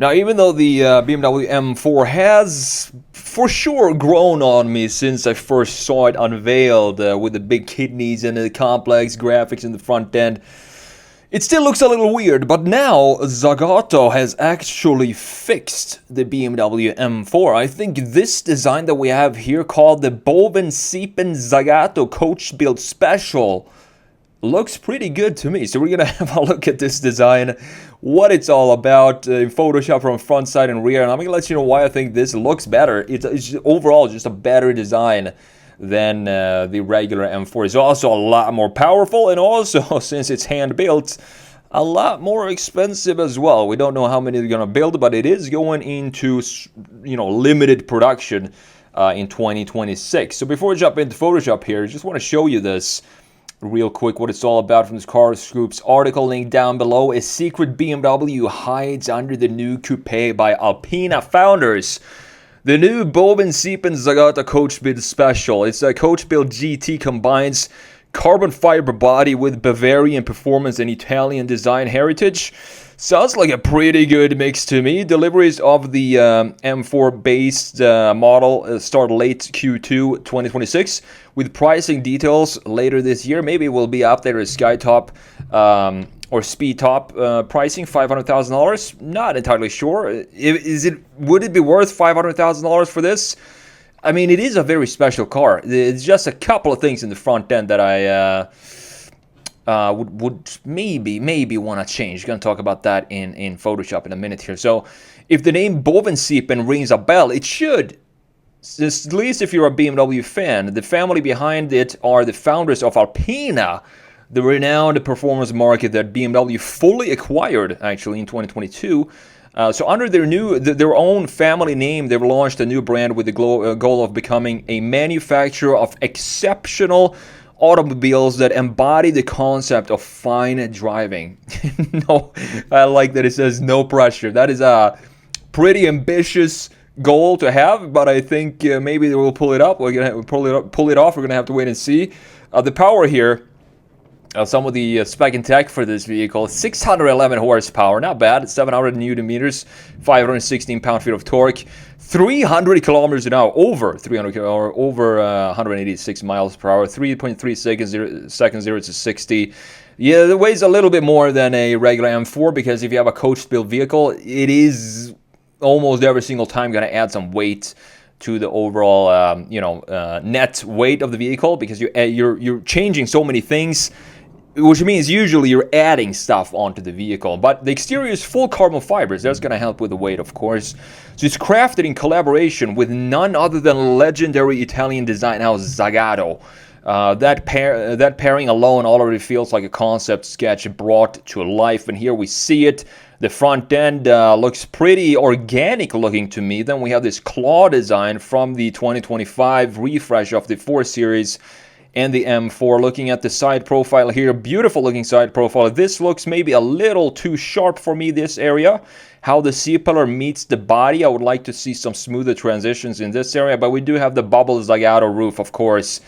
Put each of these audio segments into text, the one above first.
Now, even though the BMW M4 has for sure grown on me since I first saw it unveiled with the big kidneys and the complex graphics in the front end, it still looks a little weird. But now Zagato has actually fixed the BMW M4. I think this design that we have here, called the Bovensiepen Zagato Coach Build Special, looks pretty good to me. So we're gonna have a look at this design, what it's all about in Photoshop from front, side, and rear, and I'm gonna let you know why I think this looks better. It's overall just a better design than the regular M4. It's also a lot more powerful, and also, since it's hand built, a lot more expensive as well. We don't know how many they're gonna build, but it is going into, limited production in 2026. So before we jump into Photoshop here, I just want to show you this real quick, what it's all about from this Car Scoops article. Link down below. A secret BMW hides under the new coupe by Alpina founders. The new Bovensiepen Zagato Coach Build Special. It's a Coach Build GT, combines carbon fiber body with Bavarian performance and Italian design heritage. Sounds like a pretty good mix to me. Deliveries of the M4 based model start late Q2 2026, with pricing details later this year. Maybe it will be updated as Skytop or Speed Top pricing, $500,000. Not entirely sure. Would it be worth $500,000 for this? I mean, it is a very special car. It's just a couple of things in the front end that I would maybe want to change. Going to talk about that in Photoshop in a minute here. So if the name Bovensiepen rings a bell, it should. At least if you're a BMW fan. The family behind it are the founders of Alpina, the renowned performance market that BMW fully acquired actually in 2022. So under their own family name, they've launched a new brand with the goal of becoming a manufacturer of exceptional automobiles that embody the concept of fine driving. No, I like that it says no pressure. That is a pretty ambitious goal to have, but I think maybe they will pull it up. We're gonna pull it off. We're gonna have to wait and see. The power here. Some of the spec and tech for this vehicle: 611 horsepower, not bad. 700 newton meters, 516 pound-feet of torque, 300 kilometers an hour, over 300 or over 186 miles per hour, 3.3 seconds 0 to 60. Yeah, it weighs a little bit more than a regular M4, because if you have a coach-built vehicle, it is almost every single time going to add some weight to the overall, net weight of the vehicle, because you're changing so many things, which means usually you're adding stuff onto the vehicle. But the exterior is full carbon fibers. That's going to help with the weight, of course. So it's crafted in collaboration with none other than legendary Italian design house Zagato. That pairing alone already feels like a concept sketch brought to life, and here we see it. The front end looks pretty organic looking to me. Then we have this claw design from the 2025 refresh of the 4 Series and the M4. Looking at the side profile here, beautiful looking side profile. This looks maybe a little too sharp for me, this area. How the C-pillar meets the body, I would like to see some smoother transitions in this area, but we do have the bubble Zagato roof, of course.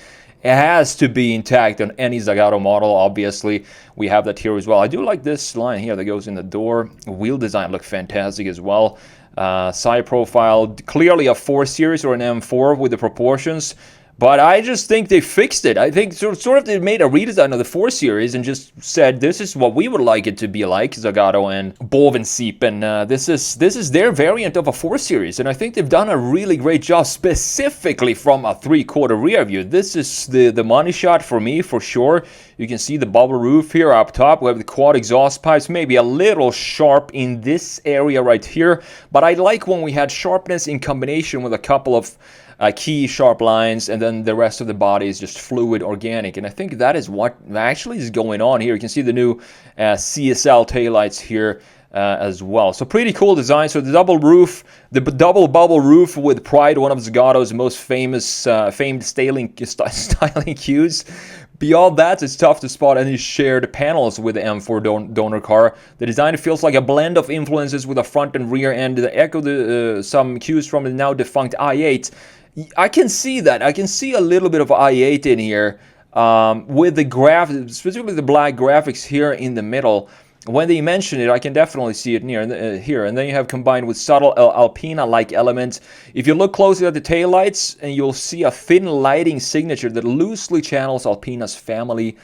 It has to be intact on any Zagato model, obviously. We have that here as well. I do like this line here that goes in the door. Wheel design looks fantastic as well. Side profile, clearly a 4 Series or an M4 with the proportions. But I just think they fixed it. I think sort of they made a redesign of the 4 Series and just said, this is what we would like it to be like, Zagato and Bovensiepen. This is their variant of a 4 Series. And I think they've done a really great job, specifically from a 3/4 rear view. This is the money shot for me, for sure. You can see the bubble roof here up top. We have the quad exhaust pipes, maybe a little sharp in this area right here. But I like when we had sharpness in combination with a couple of key sharp lines, and then the rest of the body is just fluid, organic. And I think that is what actually is going on here. You can see the new CSL taillights here as well. So pretty cool design. So the double roof, the double bubble roof with pride, one of Zagato's most famed styling cues. Beyond that, it's tough to spot any shared panels with the M4 donor car. The design feels like a blend of influences with a front and rear end that echo some cues from the now defunct i8. I can see that. I can see a little bit of i8 in here with the specifically the black graphics here in the middle. when they mention it, I can definitely see it here. And then you have combined with subtle Alpina-like elements. If you look closely at the taillights, and you'll see a thin lighting signature that loosely channels Alpina's family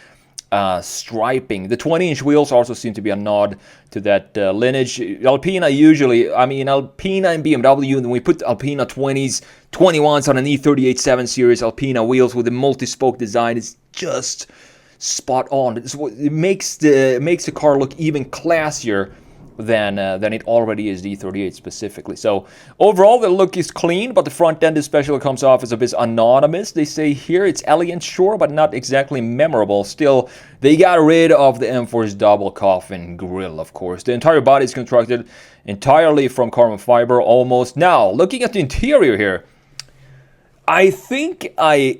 striping. The 20-inch wheels also seem to be a nod to that lineage. Alpina usually, I mean, Alpina and BMW, and then we put Alpina 20s, 21s on an E38 7 Series Alpina wheels with a multi-spoke design. It's just spot on. It makes the car look even classier than it already is, the E38 specifically. So overall, the look is clean, but the front end especially comes off as a bit anonymous. They say here it's elegant, sure, but not exactly memorable. Still, they got rid of the M4's double coffin grille, of course. The entire body is constructed entirely from carbon fiber, almost. Now, looking at the interior here, I think I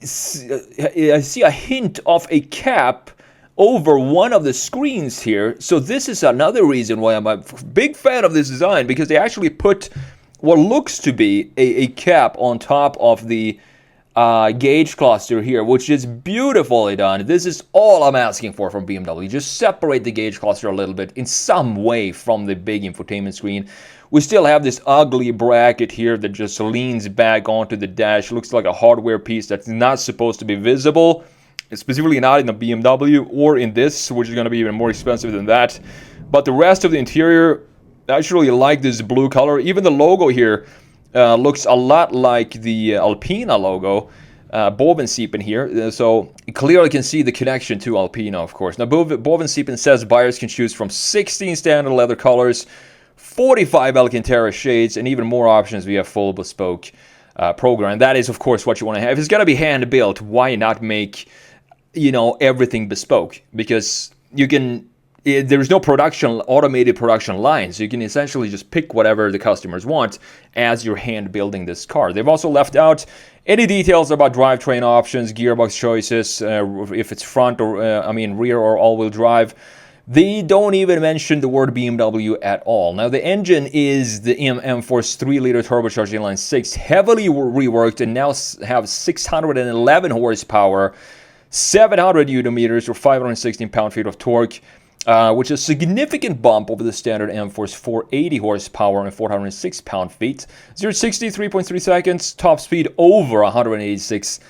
see a hint of a cap over one of the screens here. So this is another reason why I'm a big fan of this design, because they actually put what looks to be a cap on top of the gauge cluster here, which is beautifully done. This is all I'm asking for from BMW. Just separate the gauge cluster a little bit in some way from the big infotainment screen. We still have this ugly bracket here that just leans back onto the dash. Looks like a hardware piece that's not supposed to be visible. Specifically not in the BMW or in this, which is going to be even more expensive than that. But the rest of the interior, I actually like this blue color. Even the logo here looks a lot like the Alpina logo, Bovensiepen here. So you clearly can see the connection to Alpina, of course. Now, Bovensiepen says buyers can choose from 16 standard leather colors, 45 Alcantara shades, and even more options via full bespoke program. That is, of course, what you want to have. If it's going to be hand-built, why not make everything bespoke? Because you can, there's no automated production line, so you can essentially just pick whatever the customers want as you're hand building this car. They've also left out any details about drivetrain options, gearbox choices, if it's front or rear or all-wheel drive. They don't even mention the word BMW at all. Now, the engine is the M4's 3-liter turbocharged inline 6, heavily reworked, and now have 611 horsepower, 700 Nm, or 516 pound-feet of torque, which is a significant bump over the standard M4's 480 horsepower and 406 pound-feet. 0 to 60, 3.3 seconds, top speed over 186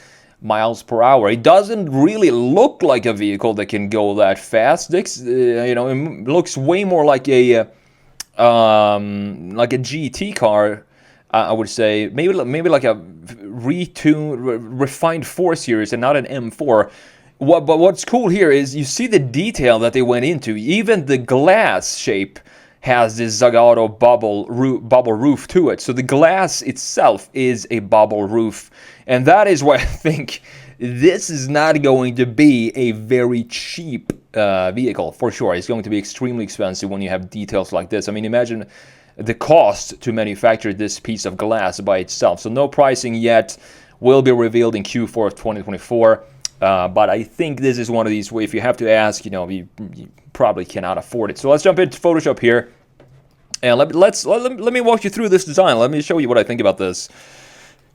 miles per hour. It doesn't really look like a vehicle that can go that fast. It looks way more like a GT car. I would say maybe like a refined 4 Series and not an M4. But what's cool here is you see the detail that they went into. Even the glass shape has this Zagato bubble roof to it. So the glass itself is a bubble roof. And that is why I think this is not going to be a very cheap vehicle, for sure. It's going to be extremely expensive when you have details like this. I mean, imagine the cost to manufacture this piece of glass by itself. So no pricing yet, will be revealed in Q4 of 2024. But I think this is one of these where if you have to ask, you probably cannot afford it. So let's jump into Photoshop here. And let me walk you through this design. Let me show you what I think about this.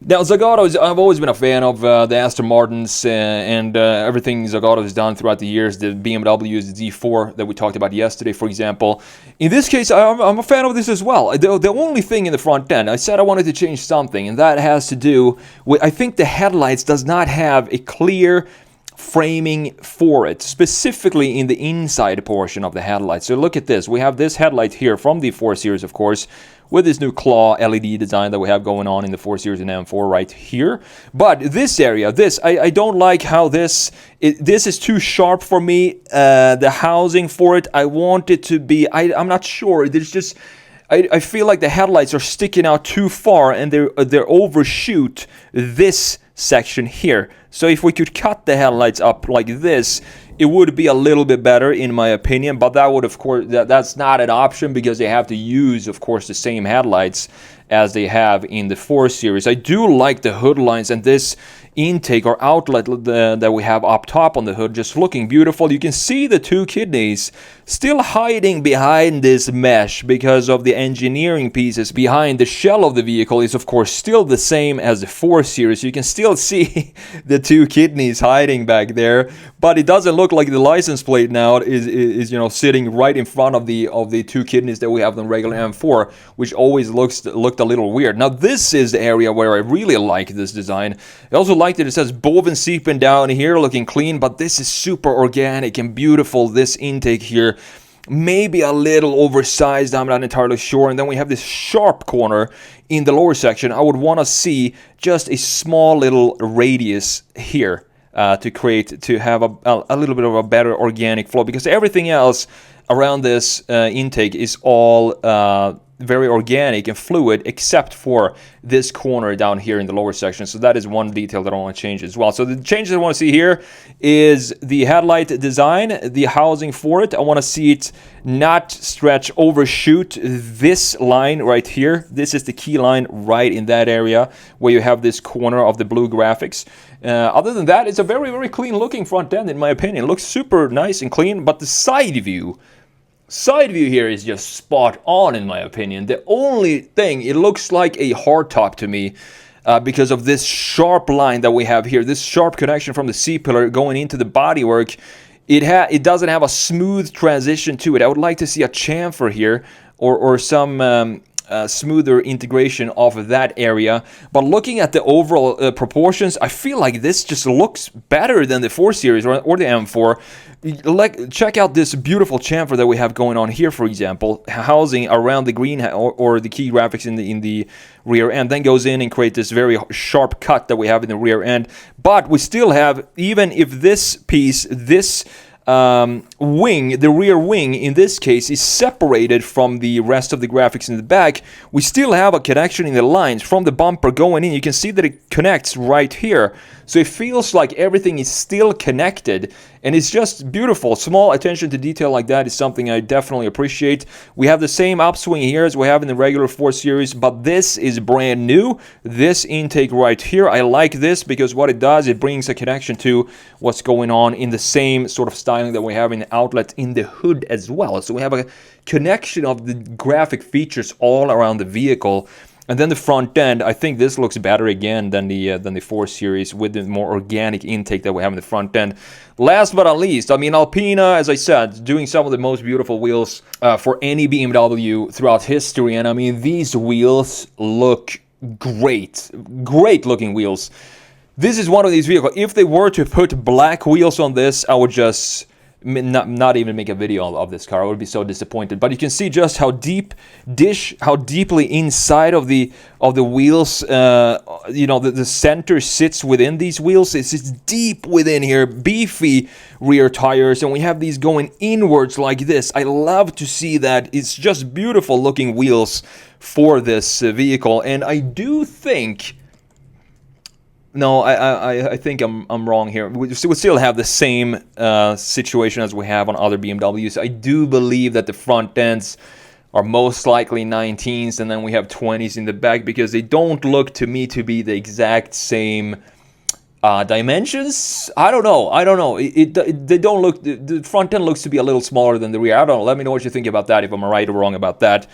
Now, Zagato, I've always been a fan of the Aston Martins and everything Zagato has done throughout the years. The BMW's Z4 that we talked about yesterday, for example. In this case, I'm a fan of this as well. The only thing in the front end, I said I wanted to change something, and that has to do with, I think the headlights does not have a clear framing for it, specifically in the inside portion of the headlight. So look at this. We have this headlight here from the 4 Series, of course, with this new claw LED design that we have going on in the 4 Series and M4 right here. But this area, I don't like how this is too sharp for me. The housing for it, I want it to be, I'm not sure. There's just, I feel like the headlights are sticking out too far and they're overshoot this section here. So if we could cut the headlights up like this, it would be a little bit better in my opinion, but that would, of course, that's not an option because they have to use, of course, the same headlights as they have in the 4 Series. I do like the hood lines and this intake or outlet that we have up top on the hood, just looking beautiful. You can see the 2 kidneys still hiding behind this mesh because of the engineering pieces behind the shell of the vehicle is of course still the same as the 4 Series. You can still see the 2 kidneys hiding back there, but it doesn't look like the license plate now is sitting right in front of the 2 kidneys that we have on the regular M4, which always looked a little weird. Now this is the area where I really like this design. I also like that it says Bovensiepen down here, looking clean, but this is super organic and beautiful. This intake here, maybe a little oversized, I'm not entirely sure. And then we have this sharp corner in the lower section. I would want to see just a small little radius here to have a little bit of a better organic flow, because everything else around this intake is all very organic and fluid, except for this corner down here in the lower section. So that is one detail that I want to change as well. So the changes I want to see here is the headlight design, the housing for it. I want to see it not stretch, overshoot this line right here. This is the key line right in that area where you have this corner of the blue graphics. Other than that, it's a very, very clean looking front end in my opinion. It looks super nice and clean, but the side view here is just spot on in my opinion. The only thing, it looks like a hardtop to me because of this sharp line that we have here, this sharp connection from the C-pillar going into the bodywork. It doesn't have a smooth transition to it. I would like to see a chamfer here or some smoother integration of that area. But looking at the overall proportions, I feel like this just looks better than the 4 Series or the M4. Check out this beautiful chamfer that we have going on here, for example, housing around the green or the key graphics in the rear end, then goes in and create this very sharp cut that we have in the rear end. But we still have, even if this piece, this wing, the rear wing in this case, is separated from the rest of the graphics in the back, we still have a connection in the lines from the bumper going in. You can see that it connects right here. So it feels like everything is still connected, and it's just beautiful. Small attention to detail like that is something I definitely appreciate. We have the same upswing here as we have in the regular 4 Series, but this is brand new. This intake right here, I like this because what it does, it brings a connection to what's going on in the same sort of styling that we have in the outlet in the hood as well. So we have a connection of the graphic features all around the vehicle. And then the front end, I think this looks better again than the 4 Series with the more organic intake that we have in the front end. Last but not least, I mean, Alpina, as I said, doing some of the most beautiful wheels for any BMW throughout history. And I mean, these wheels look great. Great looking wheels. This is one of these vehicles. If they were to put black wheels on this, I would just not even make a video of this car. I would be so disappointed. But you can see just how deeply inside of the wheels, the center sits within these wheels. It's deep within here, beefy rear tires, and we have these going inwards like this. I love to see that. It's just beautiful looking wheels for this vehicle, and I do think. No, I think I'm wrong here. We still have the same situation as we have on other BMWs. I do believe that the front ends are most likely 19s, and then we have 20s in the back, because they don't look to me to be the exact same dimensions. I don't know. They don't look. The front end looks to be a little smaller than the rear. I don't know. Let me know what you think about that, if I'm right or wrong about that.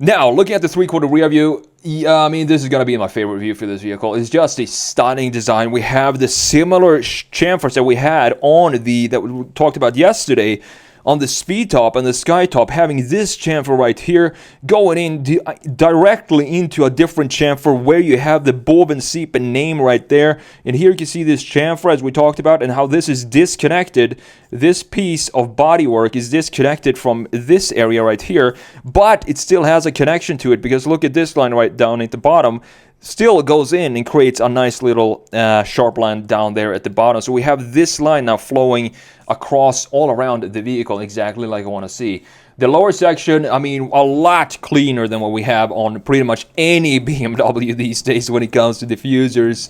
Now, looking at the 3/4 rear view, I mean, this is going to be my favorite view for this vehicle. It's just a stunning design. We have the similar chamfers that we had that we talked about yesterday on the Speed Top and the Sky Top, having this chamfer right here going in directly into a different chamfer where you have the Bovensiepen name right there. And here you can see this chamfer as we talked about, and how this is disconnected. This piece of bodywork is disconnected from this area right here, but it still has a connection to it, because look at this line right down at the bottom. Still goes in and creates a nice little sharp line down there at the bottom. So we have this line now flowing across all around the vehicle, exactly like I want to see. The lower section, I mean, a lot cleaner than what we have on pretty much any BMW these days when it comes to diffusers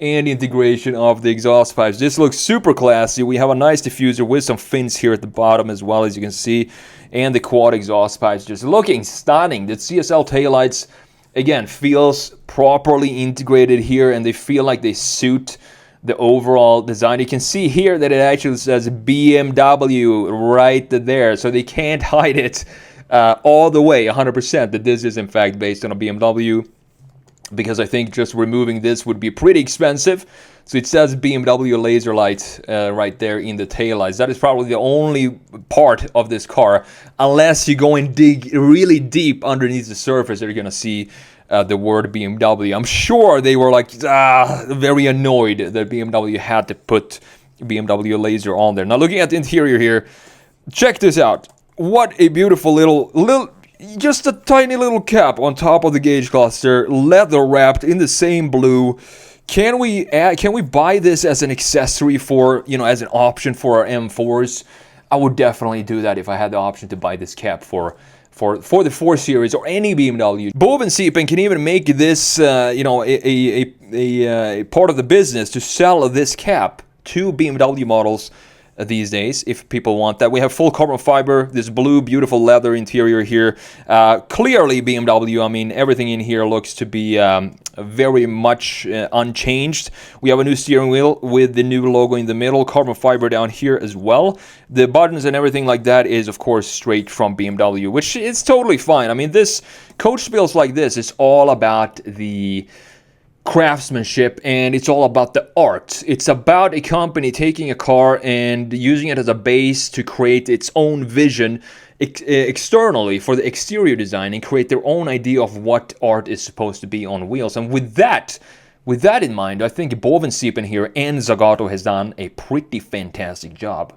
and integration of the exhaust pipes. This looks super classy. We have a nice diffuser with some fins here at the bottom as well, as you can see, and the quad exhaust pipes just looking stunning. The CSL taillights Again, feels properly integrated here, and they feel like they suit the overall design. You can see here that it actually says BMW right there, so they can't hide it all the way 100% that this is in fact based on a BMW, because I think just removing this would be pretty expensive. So it says BMW laser light right there in the taillights. That is probably the only part of this car, unless you go and dig really deep underneath the surface, that you're gonna see the word BMW. I'm sure they were like very annoyed that BMW had to put BMW laser on there. Now looking at the interior here, check this out. What a beautiful little just a tiny little cap on top of the gauge cluster, leather wrapped in the same blue. Can we buy this as an accessory for, as an option for our M4s? I would definitely do that if I had the option to buy this cap for the 4 Series or any BMW. Bovensiepen can even make this, a part of the business to sell this cap to BMW models these days, if people want that. We have full carbon fiber, this blue beautiful leather interior here. Clearly BMW, I mean, everything in here looks to be very much unchanged. We have a new steering wheel with the new logo in the middle, carbon fiber down here as well. The buttons and everything like that is of course straight from BMW, which is totally fine. I mean, this coach builds like this is all about the craftsmanship, and it's all about the art. It's about a company taking a car and using it as a base to create its own vision externally for the exterior design and create their own idea of what art is supposed to be on wheels. And with that in mind, I think Bovensiepen here and Zagato has done a pretty fantastic job.